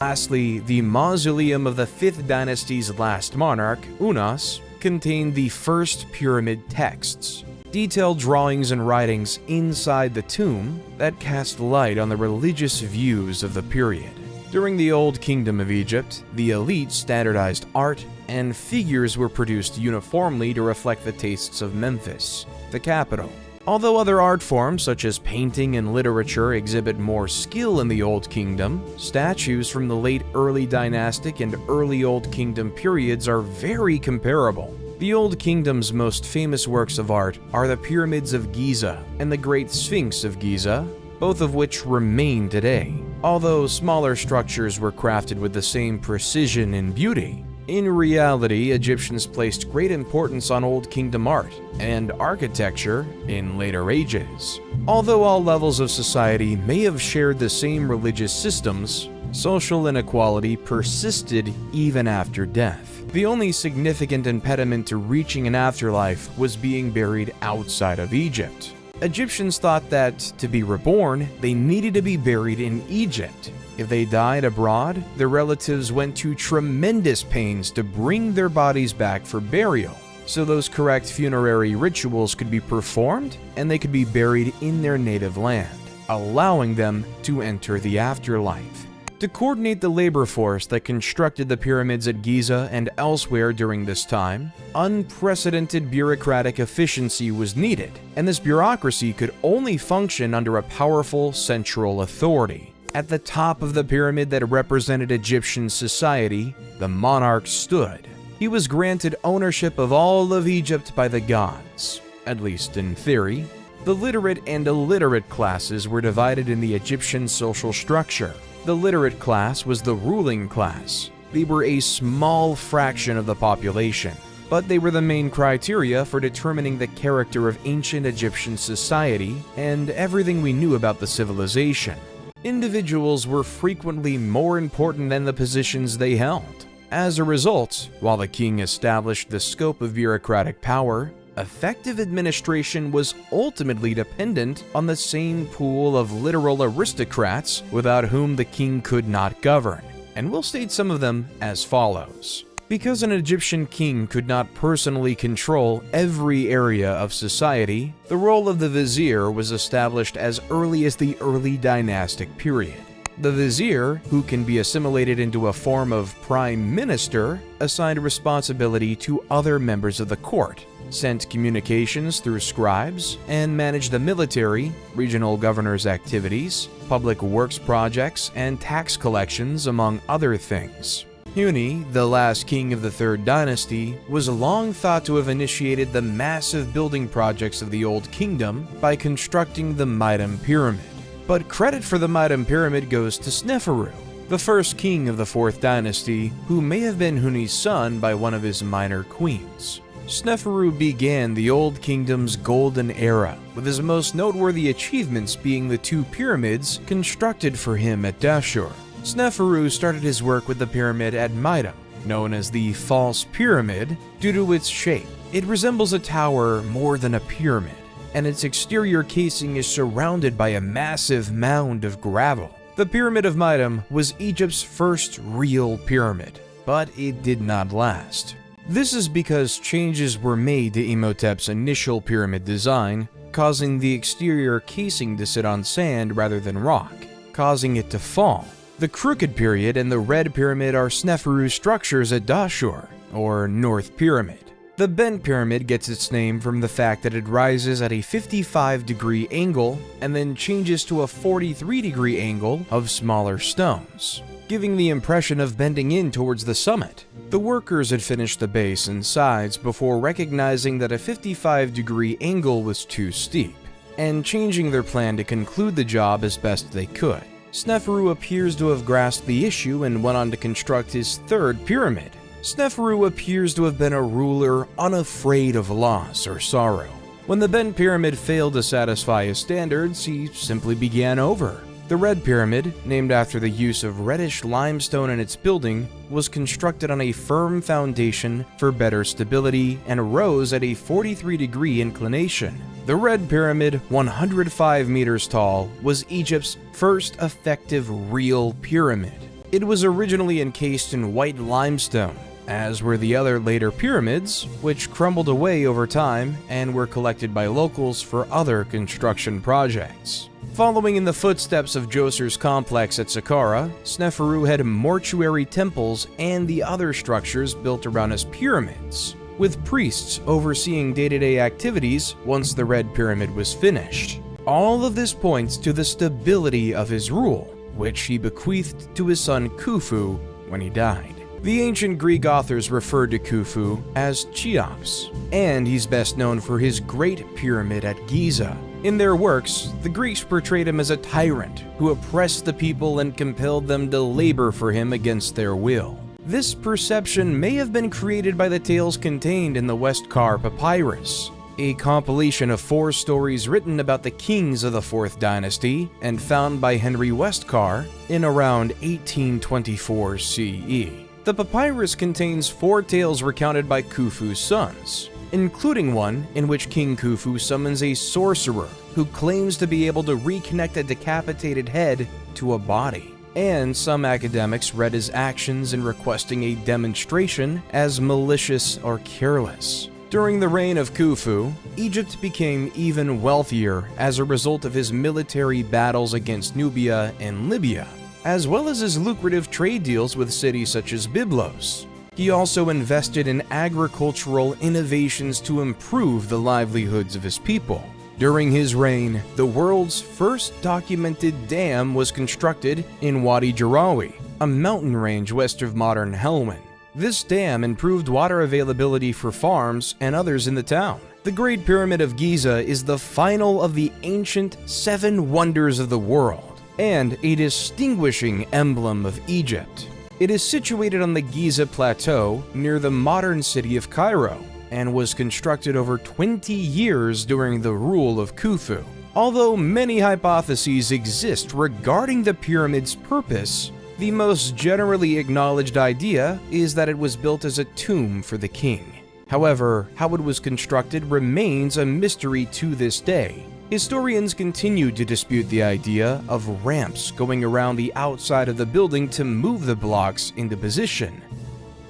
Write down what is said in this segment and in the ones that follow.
Lastly, the mausoleum of the 5th dynasty's last monarch, Unas, contained the first pyramid texts, detailed drawings and writings inside the tomb that cast light on the religious views of the period. During the Old Kingdom of Egypt, the elite standardized art and figures were produced uniformly to reflect the tastes of Memphis, the capital. Although other art forms such as painting and literature exhibit more skill in the Old Kingdom, statues from the late Early Dynastic and Early Old Kingdom periods are very comparable. The Old Kingdom's most famous works of art are the Pyramids of Giza and the Great Sphinx of Giza, both of which remain today. Although smaller structures were crafted with the same precision and beauty, in reality, Egyptians placed great importance on Old Kingdom art and architecture in later ages. Although all levels of society may have shared the same religious systems, social inequality persisted even after death. The only significant impediment to reaching an afterlife was being buried outside of Egypt. Egyptians thought that, to be reborn, they needed to be buried in Egypt. If they died abroad, their relatives went to tremendous pains to bring their bodies back for burial, so those correct funerary rituals could be performed and they could be buried in their native land, allowing them to enter the afterlife. To coordinate the labor force that constructed the pyramids at Giza and elsewhere during this time, unprecedented bureaucratic efficiency was needed, and this bureaucracy could only function under a powerful central authority. At the top of the pyramid that represented Egyptian society, the monarch stood. He was granted ownership of all of Egypt by the gods, at least in theory. The literate and illiterate classes were divided in the Egyptian social structure. The literate class was the ruling class. They were a small fraction of the population, but they were the main criteria for determining the character of ancient Egyptian society and everything we knew about the civilization. Individuals were frequently more important than the positions they held. As a result, while the king established the scope of bureaucratic power, effective administration was ultimately dependent on the same pool of literal aristocrats without whom the king could not govern, and we'll state some of them as follows. Because an Egyptian king could not personally control every area of society, the role of the vizier was established as early as the early dynastic period. The vizier, who can be assimilated into a form of prime minister, assigned responsibility to other members of the court, sent communications through scribes, and managed the military, regional governors' activities, public works projects, and tax collections, among other things. Huni, the last king of the 3rd dynasty, was long thought to have initiated the massive building projects of the Old Kingdom by constructing the Mitam Pyramid. But credit for the Mitam Pyramid goes to Sneferu, the first king of the 4th dynasty, who may have been Huni's son by one of his minor queens. Sneferu began the Old Kingdom's golden era, with his most noteworthy achievements being the 2 pyramids constructed for him at Dashur. Sneferu started his work with the pyramid at Mitam, known as the False Pyramid, due to its shape. It resembles a tower more than a pyramid, and its exterior casing is surrounded by a massive mound of gravel. The Pyramid of Mitam was Egypt's first real pyramid, but it did not last. This is because changes were made to Imhotep's initial pyramid design, causing the exterior casing to sit on sand rather than rock, causing it to fall. The Crooked Period and the Red Pyramid are Sneferu's structures at Dashur, or North Pyramid. The Bent Pyramid gets its name from the fact that it rises at a 55-degree angle and then changes to a 43-degree angle of smaller stones, giving the impression of bending in towards the summit. The workers had finished the base and sides before recognizing that a 55-degree angle was too steep, and changing their plan to conclude the job as best they could. Sneferu appears to have grasped the issue and went on to construct his 3rd pyramid. Sneferu appears to have been a ruler unafraid of loss or sorrow. When the Bent Pyramid failed to satisfy his standards, he simply began over. The Red Pyramid, named after the use of reddish limestone in its building, was constructed on a firm foundation for better stability and rose at a 43-degree inclination. The Red Pyramid, 105 meters tall, was Egypt's first effective real pyramid. It was originally encased in white limestone, as were the other later pyramids, which crumbled away over time and were collected by locals for other construction projects. Following in the footsteps of Djoser's complex at Saqqara, Sneferu had mortuary temples and the other structures built around his pyramids, with priests overseeing day-to-day activities once the Red Pyramid was finished. All of this points to the stability of his rule, which he bequeathed to his son Khufu when he died. The ancient Greek authors referred to Khufu as Cheops, and he's best known for his Great Pyramid at Giza. In their works, the Greeks portrayed him as a tyrant who oppressed the people and compelled them to labor for him against their will. This perception may have been created by the tales contained in the Westcar Papyrus, a compilation of 4 stories written about the kings of the 4th dynasty and found by Henry Westcar in around 1824 CE. The papyrus contains 4 tales recounted by Khufu's sons, including one in which King Khufu summons a sorcerer who claims to be able to reconnect a decapitated head to a body. And some academics read his actions in requesting a demonstration as malicious or careless. During the reign of Khufu, Egypt became even wealthier as a result of his military battles against Nubia and Libya, as well as his lucrative trade deals with cities such as Byblos. He also invested in agricultural innovations to improve the livelihoods of his people. During his reign, the world's first documented dam was constructed in Wadi Jarawi, a mountain range west of modern Helwan. This dam improved water availability for farms and others in the town. The Great Pyramid of Giza is the final of the ancient 7 wonders of the world, and a distinguishing emblem of Egypt. It is situated on the Giza Plateau near the modern city of Cairo, and was constructed over 20 years during the rule of Khufu. Although many hypotheses exist regarding the pyramid's purpose, the most generally acknowledged idea is that it was built as a tomb for the king. However, how it was constructed remains a mystery to this day. Historians continue to dispute the idea of ramps going around the outside of the building to move the blocks into position.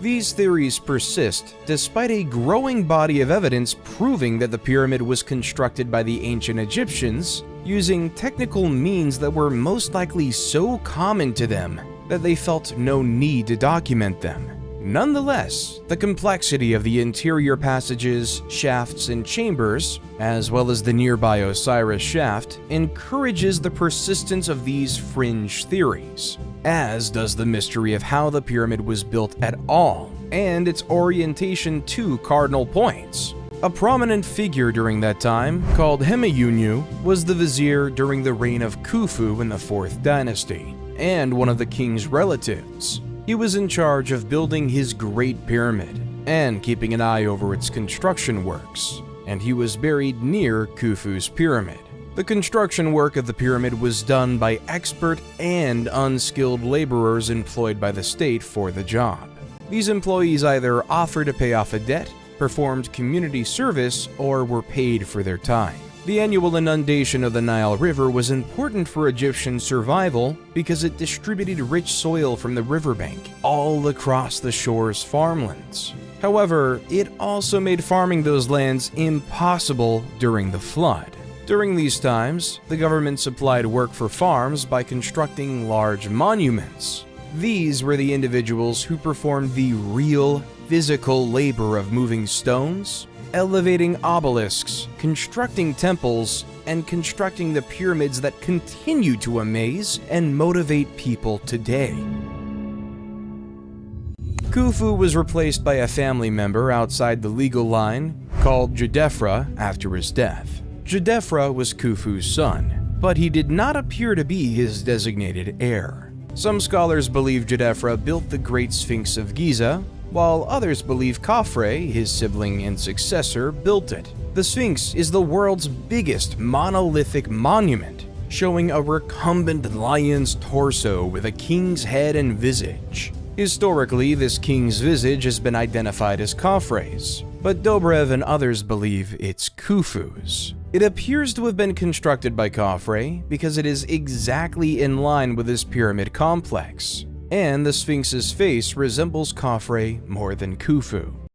These theories persist despite a growing body of evidence proving that the pyramid was constructed by the ancient Egyptians using technical means that were most likely so common to them that they felt no need to document them. Nonetheless, the complexity of the interior passages, shafts, and chambers, as well as the nearby Osiris shaft, encourages the persistence of these fringe theories, as does the mystery of how the pyramid was built at all, and its orientation to cardinal points. A prominent figure during that time, called Hemeyunu, was the vizier during the reign of Khufu in the 4th dynasty, and one of the king's relatives. He was in charge of building his Great Pyramid and keeping an eye over its construction works, and he was buried near Khufu's pyramid. The construction work of the pyramid was done by expert and unskilled laborers employed by the state for the job. These employees either offered to pay off a debt, performed community service, or were paid for their time. The annual inundation of the Nile River was important for Egyptian survival because it distributed rich soil from the riverbank all across the shore's farmlands. However, it also made farming those lands impossible during the flood. During these times, the government supplied work for farms by constructing large monuments. These were the individuals who performed the real physical labor of moving stones, elevating obelisks, constructing temples, and constructing the pyramids that continue to amaze and motivate people today. Khufu was replaced by a family member outside the legal line called Djedefre after his death. Djedefre was Khufu's son, but he did not appear to be his designated heir. Some scholars believe Djedefre built the Great Sphinx of Giza, while others believe Khafre, his sibling and successor, built it. The Sphinx is the world's biggest monolithic monument, showing a recumbent lion's torso with a king's head and visage. Historically, this king's visage has been identified as Khafre's, but Dobrev and others believe it's Khufu's. It appears to have been constructed by Khafre because it is exactly in line with his pyramid complex. and the Sphinx's face resembles Khafre more than Khufu.